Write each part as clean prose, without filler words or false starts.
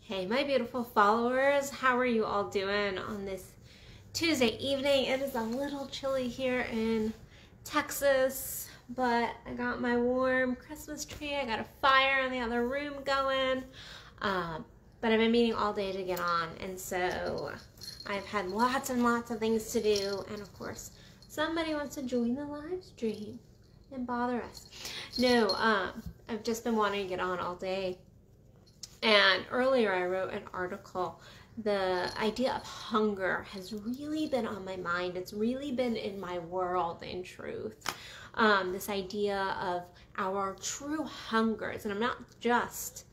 Hey, my beautiful followers, how are you all doing on this Tuesday evening? It is a little chilly here in Texas, but I got my warm Christmas tree. I got a fire in the other room going, but I've been meeting all day to get on, and so I've had lots and lots of things to do, and of course, somebody wants to join the live stream and bother us. No, I've just been wanting to get on all day. And earlier I wrote an article. The idea of hunger has really been on my mind. It's really been in my world, in truth. This idea of our true hungers. And I'm not just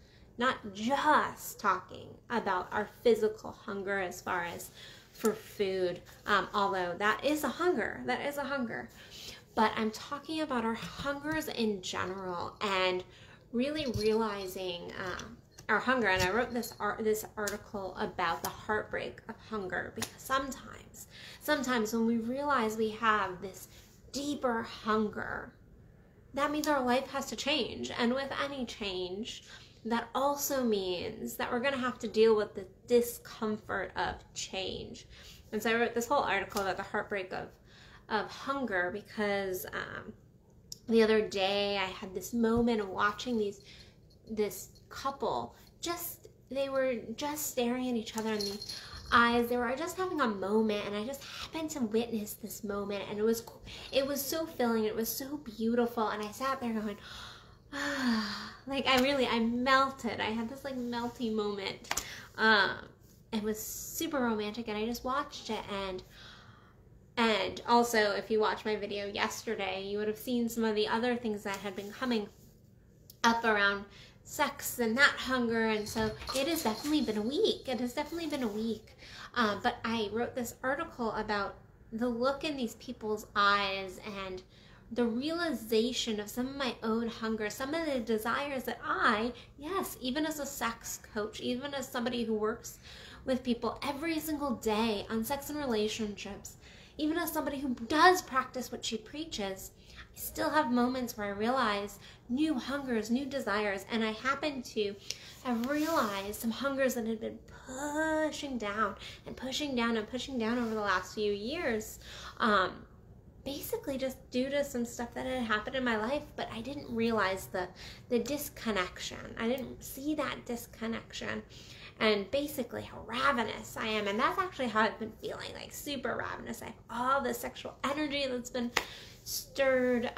talking about our physical hunger as far as for food, although that is a hunger. That is a hunger. But I'm talking about our hungers in general and really realizing our hunger. And I wrote this article about the heartbreak of hunger, because sometimes when we realize we have this deeper hunger, that means our life has to change. And with any change, that also means that we're going to have to deal with the discomfort of change. And so I wrote this whole article about the heartbreak of hunger, because the other day I had this moment of watching this couple, they were just staring at each other in the eyes. They were just having a moment, and I just happened to witness this moment, and it was so filling. It was so beautiful, and I sat there going, like I melted. I had this like melty moment. It was super romantic, and I just watched it. And also, if you watched my video yesterday, you would have seen some of the other things that had been coming up around sex and that hunger. And so it has definitely been a week. But I wrote this article about the look in these people's eyes and the realization of some of my own hunger, some of the desires that even as a sex coach, even as somebody who works with people every single day on sex and relationships, even as somebody who does practice what she preaches, I still have moments where I realize new hungers, new desires, and I happen to have realized some hungers that had been pushing down over the last few years, basically just due to some stuff that had happened in my life, but I didn't realize the disconnection. I didn't see that disconnection. And basically how ravenous I am. And that's actually how I've been feeling, like super ravenous. I have all the sexual energy that's been stirred,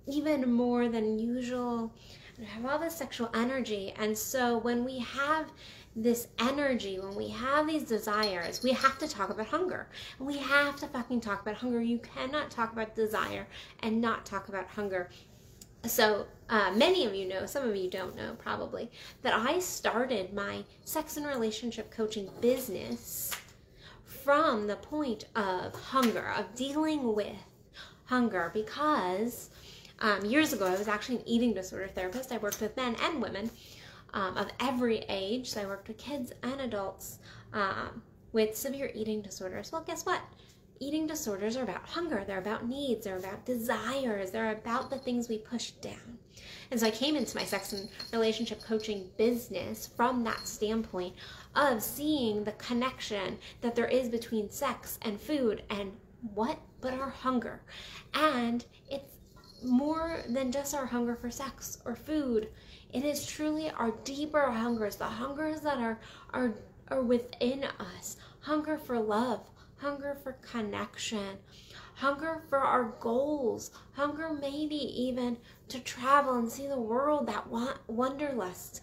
even more than usual. And I have all this sexual energy. And so when we have this energy, when we have these desires, we have to talk about hunger. And we have to fucking talk about hunger. You cannot talk about desire and not talk about hunger. So many of you know, some of you don't know probably, that I started my sex and relationship coaching business from the point of hunger, of dealing with hunger, because years ago I was actually an eating disorder therapist. I worked with men and women of every age. So I worked with kids and adults with severe eating disorders. Well, guess what? Eating disorders are about hunger. They're about needs. They're about desires. They're about the things we push down. And so I came into my sex and relationship coaching business from that standpoint of seeing the connection that there is between sex and food and what but our hunger. And it's more than just our hunger for sex or food. It is truly our deeper hungers, the hungers that are within us. Hunger for love, hunger for connection, hunger for our goals, hunger maybe even to travel and see the world, that wanderlust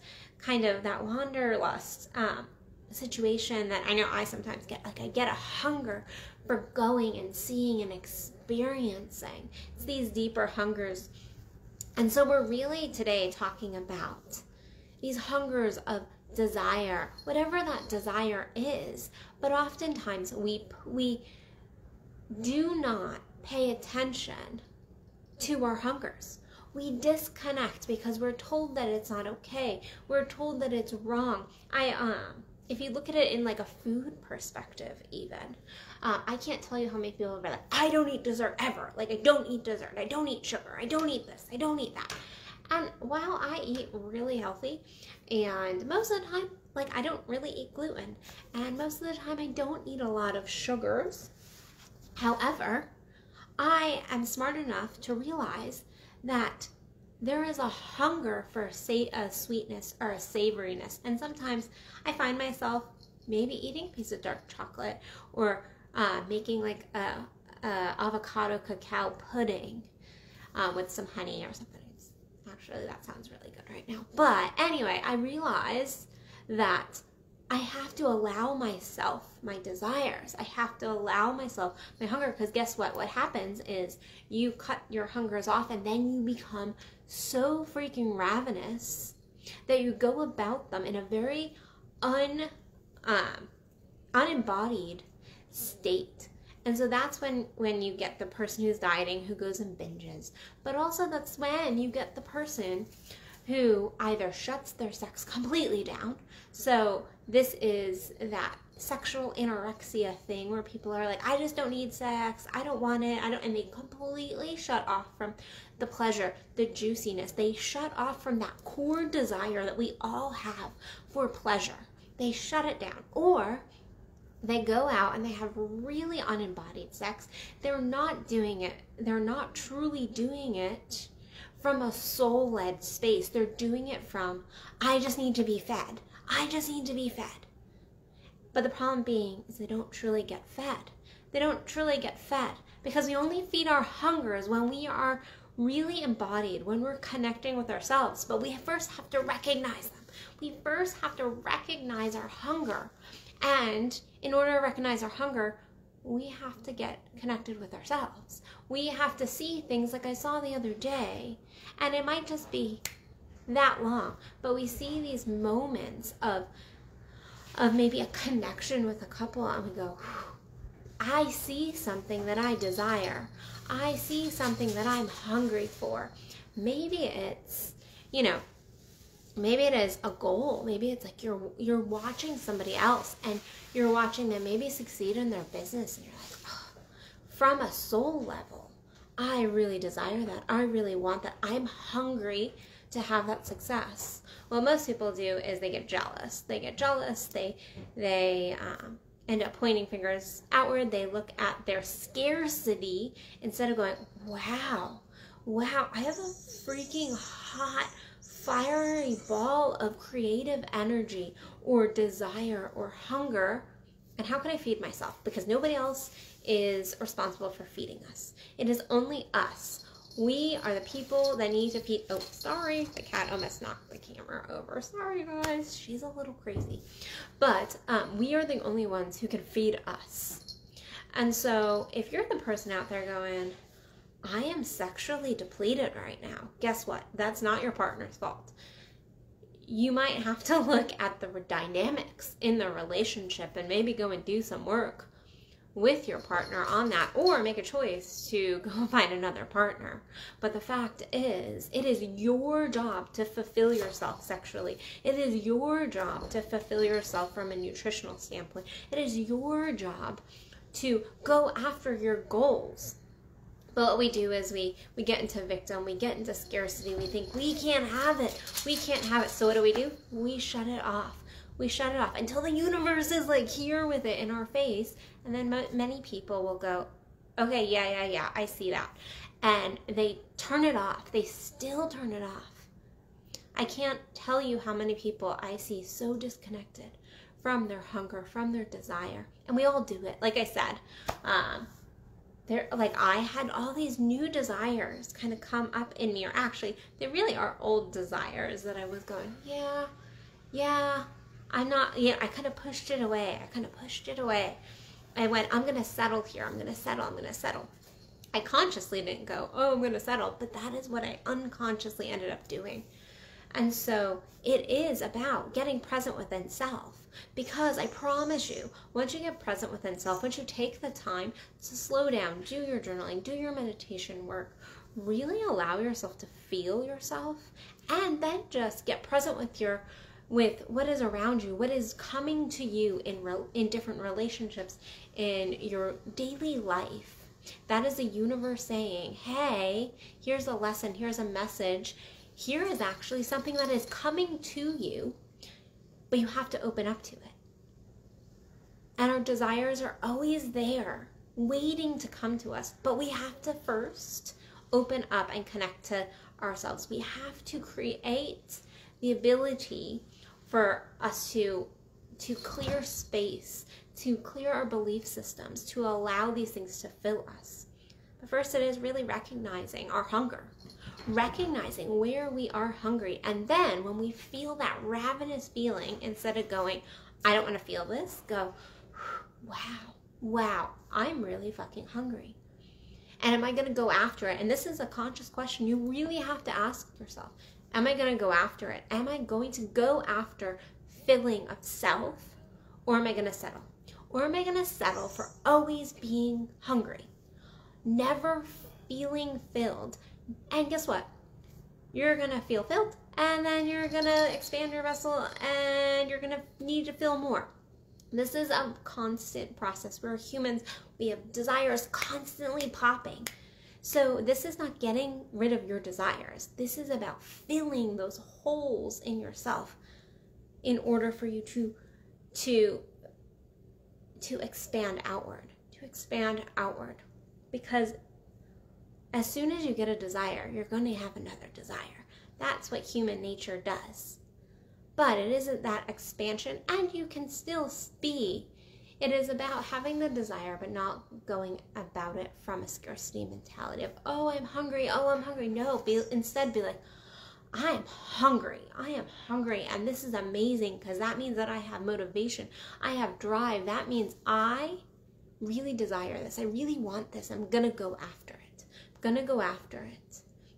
situation that I know I sometimes get. Like I get a hunger for going and seeing and experiencing. It's these deeper hungers. And so we're really today talking about these hungers of desire, whatever that desire is. But oftentimes we do not pay attention to our hungers. We disconnect because we're told that it's not okay. We're told that it's wrong. If you look at it in like a food perspective even, I can't tell you how many people are like, I don't eat dessert ever. Like I don't eat dessert. I don't eat sugar. I don't eat this. I don't eat that. And while I eat really healthy, and most of the time, like, I don't really eat gluten, and most of the time I don't eat a lot of sugars. However, I am smart enough to realize that there is a hunger for a sweetness or a savoriness. And sometimes I find myself maybe eating a piece of dark chocolate, or making like a avocado cacao pudding with some honey or something. Actually, that sounds really good right now. But anyway, I realize that I have to allow myself my desires. I have to allow myself my hunger, because guess what? What happens is you cut your hungers off, and then you become so freaking ravenous that you go about them in a very unembodied state. And so that's when you get the person who's dieting who goes and binges. But also that's when you get the person who either shuts their sex completely down. So this is that sexual anorexia thing where people are like, I just don't need sex, I don't want it, and they completely shut off from the pleasure, the juiciness. They shut off from that core desire that we all have for pleasure. They shut it down. Or they go out and they have really unembodied sex. They're not doing it. They're not truly doing it from a soul-led space. They're doing it from, I just need to be fed. I just need to be fed. But the problem being is they don't truly get fed. They don't truly get fed because we only feed our hungers when we are really embodied, when we're connecting with ourselves. But we first have to recognize them. We first have to recognize our hunger. And in order to recognize our hunger, we have to get connected with ourselves. We have to see things like I saw the other day, and it might just be that long, but we see these moments of maybe a connection with a couple, and we go, I see something that I desire. I see something that I'm hungry for. Maybe it's, maybe it is a goal. Maybe it's like you're watching somebody else and you're watching them maybe succeed in their business, and you're like, oh, from a soul level, I really desire that. I really want that. I'm hungry to have that success. What most people do is they get jealous. They get jealous. They end up pointing fingers outward. They look at their scarcity instead of going, wow, I have a freaking hot, fiery ball of creative energy or desire or hunger, and how can I feed myself? Because nobody else is responsible for feeding us. It is only us. We are the people that need to feed. Oh, sorry, the cat almost knocked the camera over. Sorry, guys, she's a little crazy. But we are the only ones who can feed us. And so if you're the person out there going, I am sexually depleted right now, guess what? That's not your partner's fault. You might have to look at the dynamics in the relationship and maybe go and do some work with your partner on that, or make a choice to go find another partner. But the fact is, it is your job to fulfill yourself sexually. It is your job to fulfill yourself from a nutritional standpoint. It is your job to go after your goals. But what we do is we get into victim, we get into scarcity, we think we can't have it, So what do? We shut it off. We shut it off until the universe is like here with it in our face. And then many people will go, okay, yeah, I see that. And they turn it off. They still turn it off. I can't tell you how many people I see so disconnected from their hunger, from their desire. And we all do it. Like I said, I had all these new desires kind of come up in me, or actually, they really are old desires that I was going, I kind of pushed it away. I went, I'm going to settle here. I'm going to settle. I consciously didn't go, oh, I'm going to settle, but that is what I unconsciously ended up doing. And so it is about getting present within self, because I promise you, once you get present within self, once you take the time to slow down, do your journaling, do your meditation work, really allow yourself to feel yourself, and then just get present with what is around you, what is coming to you in different relationships in your daily life. That is the universe saying, hey, here's a lesson, here's a message. Here is actually something that is coming to you, but you have to open up to it. And our desires are always there, waiting to come to us. But we have to first open up and connect to ourselves. We have to create the ability for us to clear space, to clear our belief systems, to allow these things to fill us. But first, it is really recognizing our hunger, recognizing where we are hungry. And then when we feel that ravenous feeling, instead of going, I don't want to feel this, go, wow, I'm really fucking hungry. And am I going to go after it? And this is a conscious question you really have to ask yourself. Am I going to go after it? Am I going to go after filling of self? Or am I going to settle? Or am I going to settle for always being hungry? Never feeling filled. And guess what? You're going to feel filled, and then you're going to expand your vessel, and you're going to need to feel more. This is a constant process. We're humans. We have desires constantly popping. So this is not getting rid of your desires. This is about filling those holes in yourself in order for you to expand outward. Because as soon as you get a desire, you're going to have another desire. That's what human nature does. But it isn't that expansion, and you can still be. It is about having the desire, but not going about it from a scarcity mentality of, oh, I'm hungry. No, instead be like, I am hungry, and this is amazing because that means that I have motivation, I have drive. That means I really desire this. I really want this. I'm going to go after it.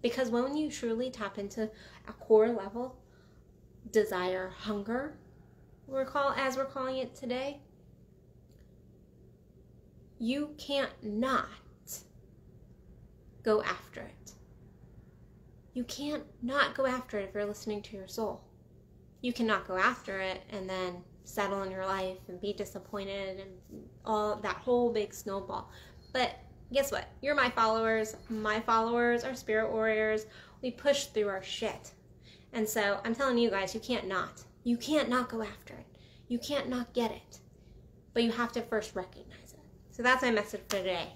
Because when you truly tap into a core level desire, hunger, as we're calling it today, you can't not go after it. You can't not go after it if you're listening to your soul. You cannot go after it and then settle in your life and be disappointed and all that whole big snowball. But guess what? You're my followers. My followers are spirit warriors. We push through our shit. And so I'm telling you guys, you can't not. You can't not go after it. You can't not get it. But you have to first recognize it. So that's my message for today.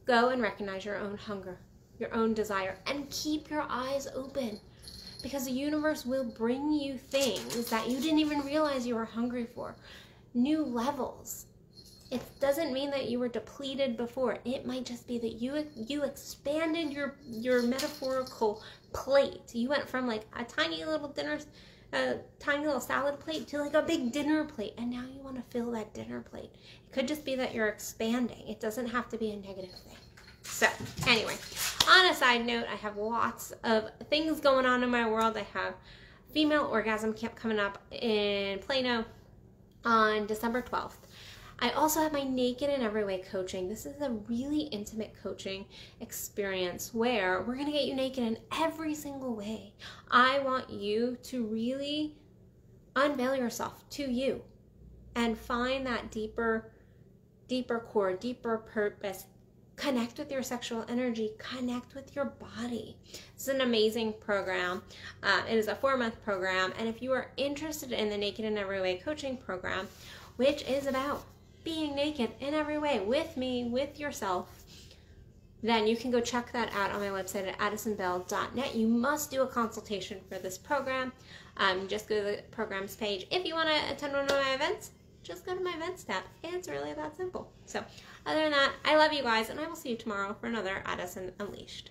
Go and recognize your own hunger, your own desire, and keep your eyes open. Because the universe will bring you things that you didn't even realize you were hungry for. New levels. It doesn't mean that you were depleted before. It might just be that you expanded your metaphorical plate. You went from like a tiny little tiny little salad plate to like a big dinner plate. And now you want to fill that dinner plate. It could just be that you're expanding. It doesn't have to be a negative thing. So anyway, on a side note, I have lots of things going on in my world. I have Female Orgasm Camp coming up in Plano on December 12th. I also have my Naked in Every Way coaching. This is a really intimate coaching experience where we're going to get you naked in every single way. I want you to really unveil yourself to you and find that deeper core, deeper purpose. Connect with your sexual energy. Connect with your body. It's an amazing program. It is a 4-month program. And if you are interested in the Naked in Every Way coaching program, which is about being naked in every way with me, with yourself, then you can go check that out on my website at addisonbell.net. You must do a consultation for this program. Just go to the programs page. If you want to attend one of my events, just go to my events tab. It's really that simple. So other than that, I love you guys, and I will see you tomorrow for another Addison Unleashed.